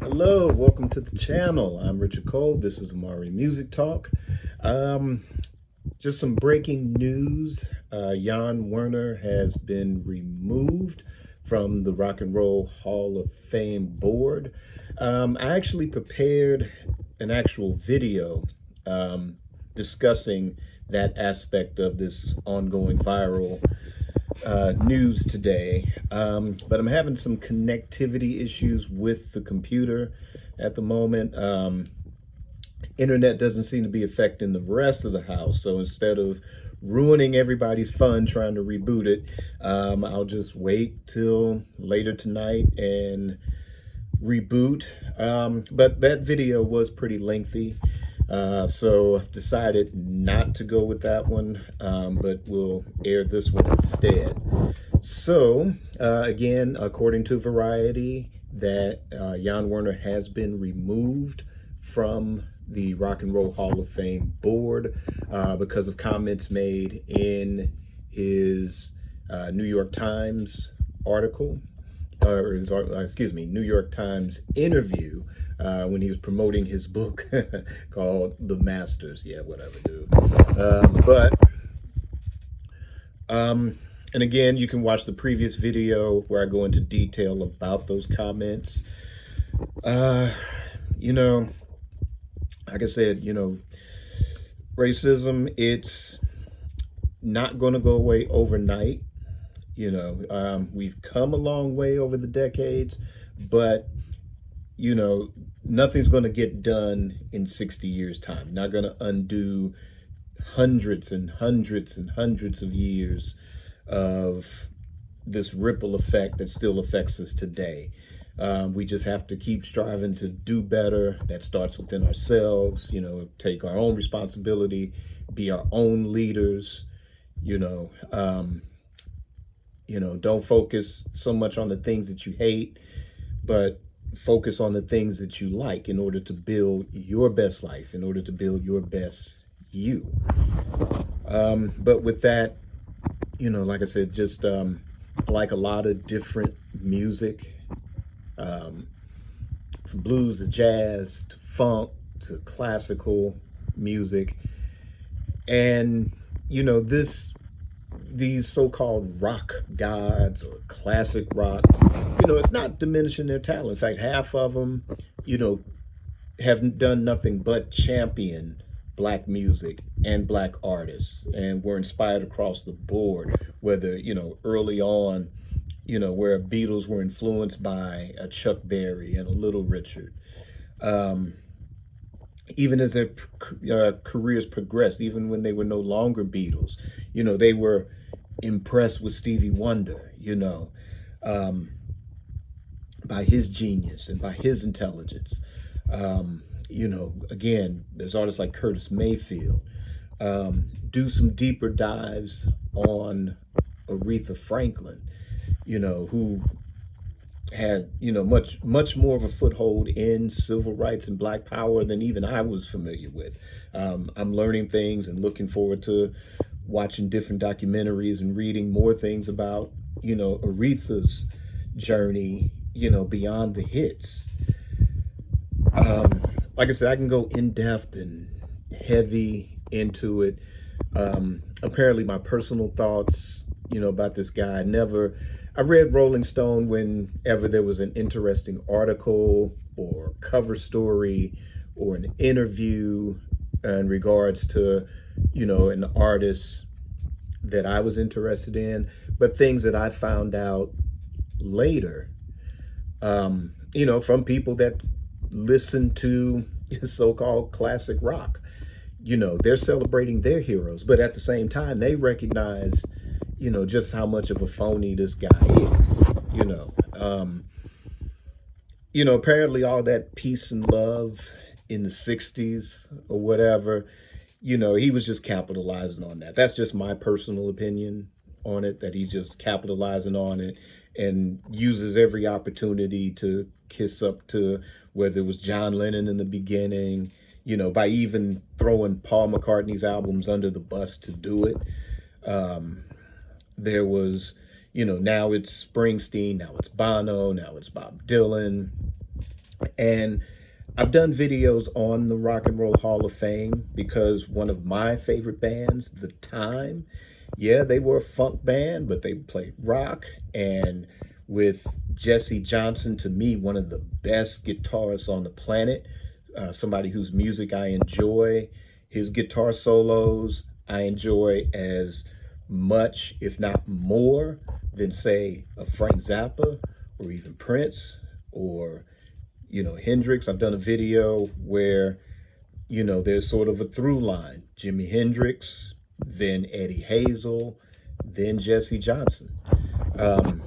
Hello, welcome to the channel. I'm Richard Cole. This is Amari Music Talk. Um, just some breaking news. Jann Wenner has been removed from the Rock and Roll Hall of Fame board. I actually prepared an actual video discussing that aspect of this ongoing viral news today, but I'm having some connectivity issues with the computer at the moment. Internet doesn't seem to be affecting the rest of the house, so instead of ruining everybody's fun trying to reboot it, I'll just wait till later tonight and reboot. But that video was pretty lengthy. So I've decided not to go with that one, but we'll air this one instead. So again, according to Variety, that Jann Wenner has been removed from the Rock and Roll Hall of Fame board because of comments made in his New York Times article, or his, New York Times interview when he was promoting his book called The Masters. Yeah, whatever, dude. And again, you can watch the previous video where I go into detail about those comments. You know, like I said, racism, it's not going to go away overnight. We've come a long way over the decades, but nothing's going to get done in 60 years' time. Not going to undo hundreds and hundreds and hundreds of years of this ripple effect that still affects us today. We just have to keep striving to do better. That starts within ourselves, take our own responsibility, be our own leaders, don't focus so much on the things that you hate, but focus on the things that you like in order to build your best life, in order to build your best you. But with that, like I said, just I like a lot of different music, from blues to jazz to funk to classical music. And, these so-called rock gods or classic rock, it's not diminishing their talent. In fact, half of them, have done nothing but champion Black music and Black artists, and were inspired across the board, whether, early on, where Beatles were influenced by a Chuck Berry and a Little Richard. Even as their careers progressed, even when they were no longer Beatles, they were impressed with Stevie Wonder, by his genius and by his intelligence. Again, there's artists like Curtis Mayfield. Do some deeper dives on Aretha Franklin, who had, much more of a foothold in civil rights and Black power than even I was familiar with. I'm learning things and looking forward to watching different documentaries and reading more things about, Aretha's journey, beyond the hits. Like I said, I can go in depth and heavy into it. Apparently my personal thoughts, about this guy, I read Rolling Stone whenever there was an interesting article or cover story or an interview in regards to, an artist that I was interested in, but things that I found out later, from people that listen to so-called classic rock. They're celebrating their heroes, but at the same time, they recognize, just how much of a phony this guy is, apparently all that peace and love in the 60s or whatever, he was just capitalizing on that. That's just my personal opinion on it, that he's just capitalizing on it and uses every opportunity to kiss up to, whether it was John Lennon in the beginning, by even throwing Paul McCartney's albums under the bus to do it. There was, now it's Springsteen, now it's Bono, now it's Bob Dylan. And I've done videos on the Rock and Roll Hall of Fame because one of my favorite bands, The Time, yeah, they were a funk band, but they played rock. And with Jesse Johnson, to me, one of the best guitarists on the planet, somebody whose music I enjoy, his guitar solos I enjoy as much, if not more, than say a Frank Zappa or even Prince or Hendrix. I've done a video where there's sort of a through line: Jimi Hendrix, then Eddie Hazel, then Jesse Johnson. Um,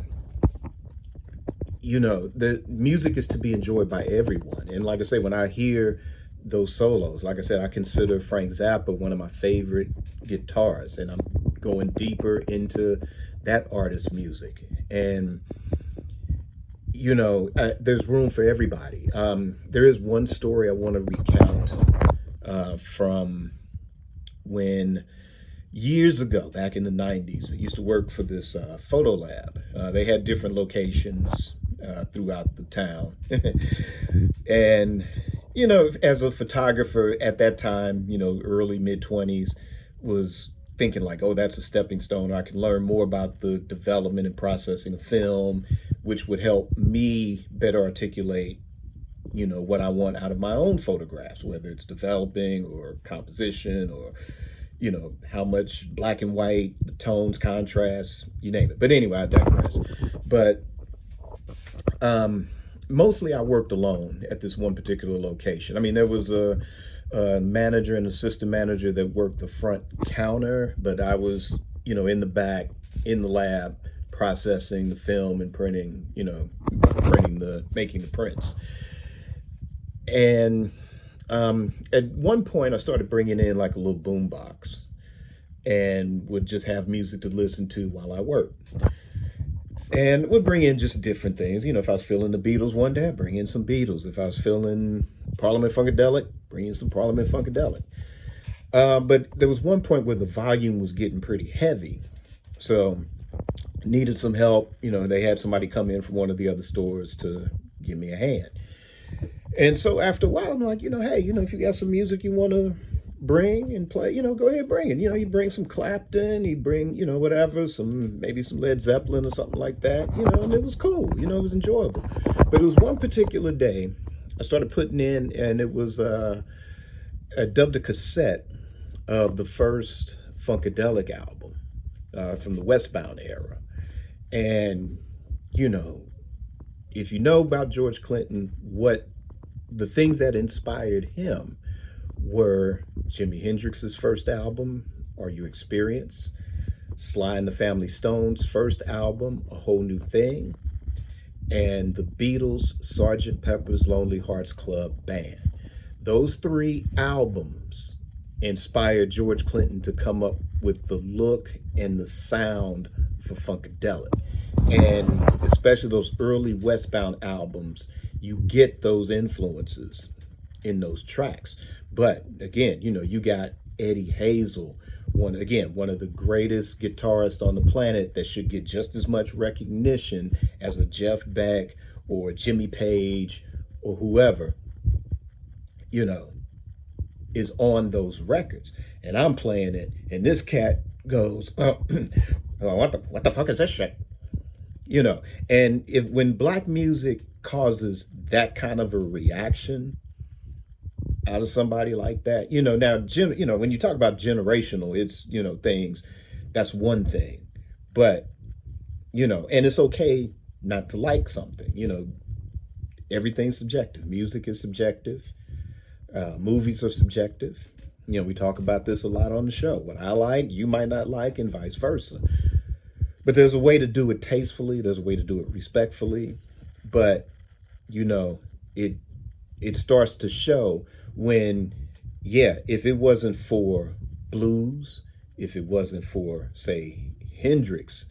the music is to be enjoyed by everyone. And like I say, when I hear those solos, like I said, I consider Frank Zappa one of my favorite guitarists, and I'm going deeper into that artist's music. And there's room for everybody. There is one story I want to recount from when years ago, back in the 90s, I used to work for this photo lab. They had different locations throughout the town. And, as a photographer at that time, early mid 20s, was thinking like, oh, that's a stepping stone. I can learn more about the development and processing of film, which would help me better articulate, what I want out of my own photographs, whether it's developing or composition or, how much black and white, the tones, contrast, you name it. But anyway, I digress. But mostly I worked alone at this one particular location. I mean, there was a manager and assistant manager that worked the front counter, but I was, in the back, in the lab, processing the film and printing, making the prints. And at one point I started bringing in like a little boom box and would just have music to listen to while I worked. And would bring in just different things. If I was feeling the Beatles one day, I'd bring in some Beatles. If I was feeling Parliament Funkadelic, bring in some Parliament Funkadelic. But there was one point where the volume was getting pretty heavy. So needed some help. They had somebody come in from one of the other stores to give me a hand. And so after a while, I'm like, hey, if you got some music you want to bring and play, go ahead, bring it. You bring some Clapton, you bring, whatever, maybe some Led Zeppelin or something like that, and it was cool, it was enjoyable. But it was one particular day I started putting in, and it was, I dubbed a cassette of the first Funkadelic album from the Westbound era. And, if you know about George Clinton, what the things that inspired him were Jimi Hendrix's first album, Are You Experienced? Sly and the Family Stone's first album, A Whole New Thing, and the Beatles' Sgt. Pepper's Lonely Hearts Club Band. Those three albums inspired George Clinton to come up with the look and the sound for Funkadelic. And especially those early Westbound albums, you get those influences in those tracks. But again, you got Eddie Hazel, one of the greatest guitarists on the planet that should get just as much recognition as a Jeff Beck or Jimmy Page or whoever, is on those records. And I'm playing it, and this cat goes, oh, what the fuck is this shit? And when black music causes that kind of a reaction out of somebody like that, now, when you talk about generational, it's, things, that's one thing. But, and it's okay not to like something, everything's subjective. Music is subjective. Movies are subjective. We talk about this a lot on the show. What I like, you might not like, and vice versa. But there's a way to do it tastefully. There's a way to do it respectfully. But, it starts to show when, if it wasn't for blues, if it wasn't for, say, Hendrix,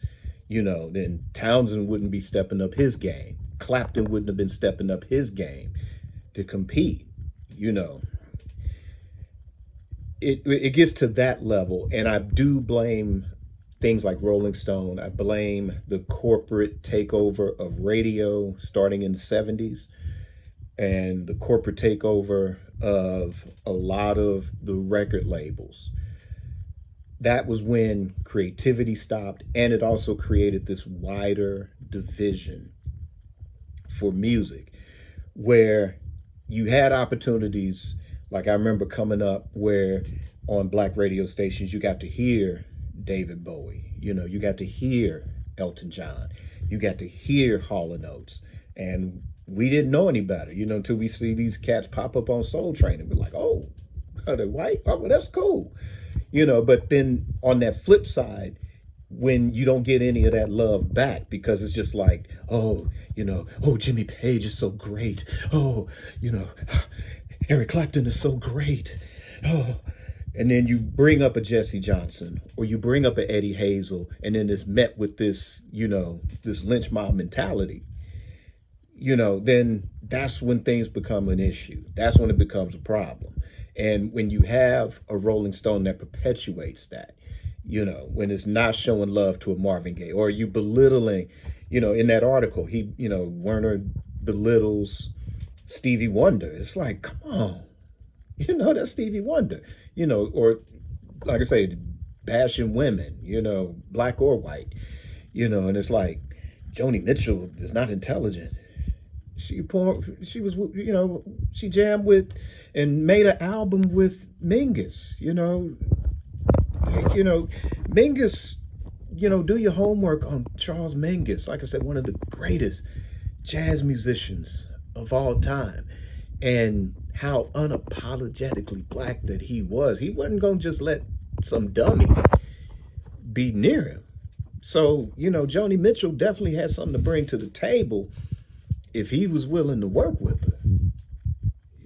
then Townsend wouldn't be stepping up his game. Clapton wouldn't have been stepping up his game to compete, It gets to that level, and I do blame things like Rolling Stone. I blame the corporate takeover of radio starting in the 70s. and the corporate takeover of a lot of the record labels, that was when creativity stopped, and it also created this wider division for music where you had opportunities. Like, I remember coming up where on black radio stations you got to hear David Bowie, you got to hear Elton John, you got to hear Hall and Oates, and we didn't know any better, until we see these cats pop up on Soul Train and we're like, oh, are they white? Oh, well, that's cool. But then on that flip side, when you don't get any of that love back, because it's just like, oh, oh, Jimmy Page is so great. Oh, Eric Clapton is so great. Oh, and then you bring up a Jesse Johnson or you bring up an Eddie Hazel, and then it's met with this, this lynch mob mentality, then that's when things become an issue. That's when it becomes a problem. And when you have a Rolling Stone that perpetuates that, when it's not showing love to a Marvin Gaye, or you belittling, in that article, Werner belittles Stevie Wonder. It's like, come on, that's Stevie Wonder, or like I say, bashing women, black or white, and it's like, Joni Mitchell is not intelligent. She was, she jammed with and made an album with Mingus, Mingus, do your homework on Charles Mingus. Like I said, one of the greatest jazz musicians of all time, and how unapologetically black that he was. He wasn't going to just let some dummy be near him. So, Joni Mitchell definitely had something to bring to the table if he was willing to work with her.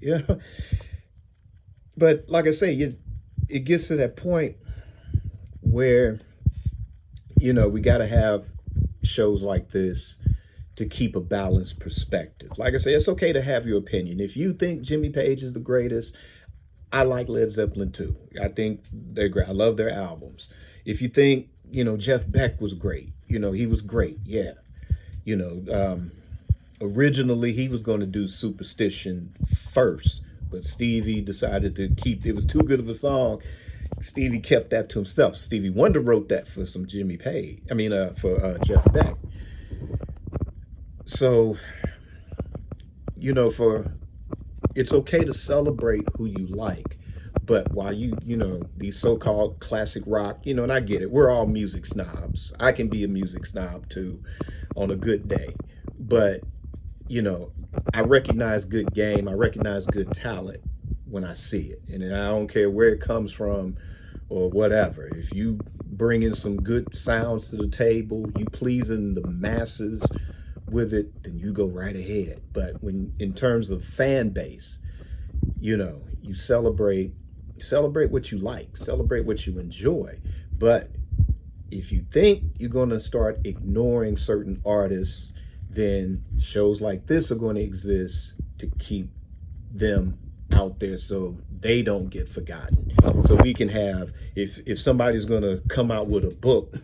Yeah. But like I say, it gets to that point where, we got to have shows like this to keep a balanced perspective. Like I say, it's okay to have your opinion. If you think Jimmy Page is the greatest, I like Led Zeppelin too. I think they're great. I love their albums. If you think, Jeff Beck was great, he was great. Yeah. Originally he was going to do Superstition first, but Stevie decided to it was too good of a song. Stevie kept that to himself. Stevie Wonder wrote that for some Jimmy Page. For Jeff Beck. So, it's okay to celebrate who you like, but while these so-called classic rock, and I get it, we're all music snobs. I can be a music snob too on a good day, but, I recognize good game. I recognize good talent when I see it, and I don't care where it comes from or whatever. If you bring in some good sounds to the table, you pleasing the masses with it, then you go right ahead. But when, in terms of fan base, you celebrate what you like, celebrate what you enjoy. But if you think you're going to start ignoring certain artists, then shows like this are going to exist to keep them out there so they don't get forgotten. So we can have, if somebody's going to come out with a book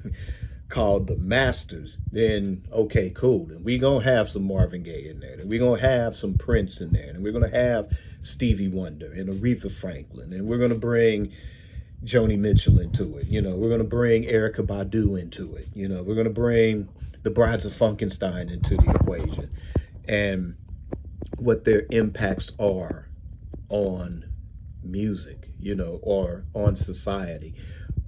called The Masters, then okay, cool. Then we're going to have some Marvin Gaye in there. And we're going to have some Prince in there. And we're going to have Stevie Wonder and Aretha Franklin. And we're going to bring Joni Mitchell into it. We're going to bring Erykah Badu into it. We're going to bring the Brides of Funkenstein into the equation. And what their impacts are on music, or on society.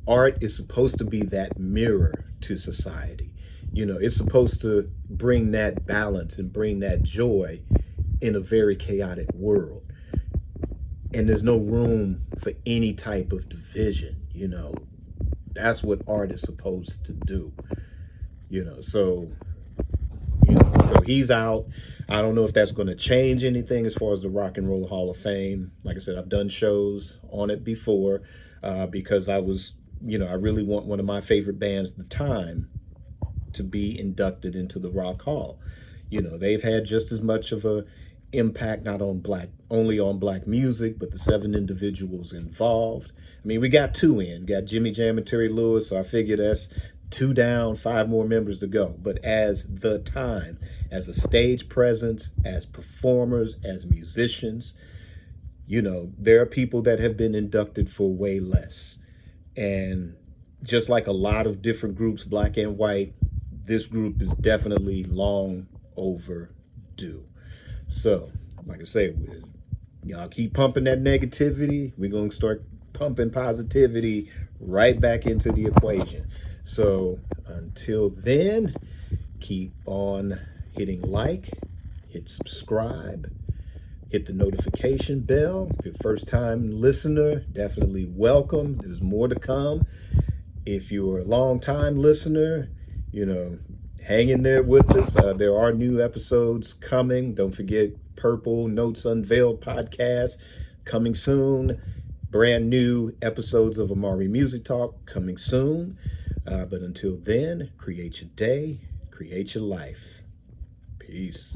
Art is supposed to be that mirror to society. It's supposed to bring that balance and bring that joy in a very chaotic world. And there's no room for any type of division, That's what art is supposed to do. So he's out. I don't know if that's going to change anything as far as the Rock and Roll Hall of Fame. Like I said, I've done shows on it before because I really want one of my favorite bands at the time to be inducted into the Rock Hall. They've had just as much of a impact, not on only on black music, but the 7 individuals involved. We got 2 in. Got Jimmy Jam and Terry Lewis, so I figure 2 down, 5 more members to go. But as the time, as a stage presence, as performers, as musicians, there are people that have been inducted for way less. And just like a lot of different groups, black and white, this group is definitely long overdue. So, like I say, y'all keep pumping that negativity. We're going to start pumping positivity right back into the equation. So until then, keep on hitting like, hit subscribe, hit the notification bell. If you're a first time listener, definitely welcome. There's more to come. If you're a long time listener, hang in there with us. There are new episodes coming. Don't forget Purple Notes Unveiled podcast coming soon. Brand new episodes of Amari Music Talk coming soon. But until then, create your day, create your life. Peace.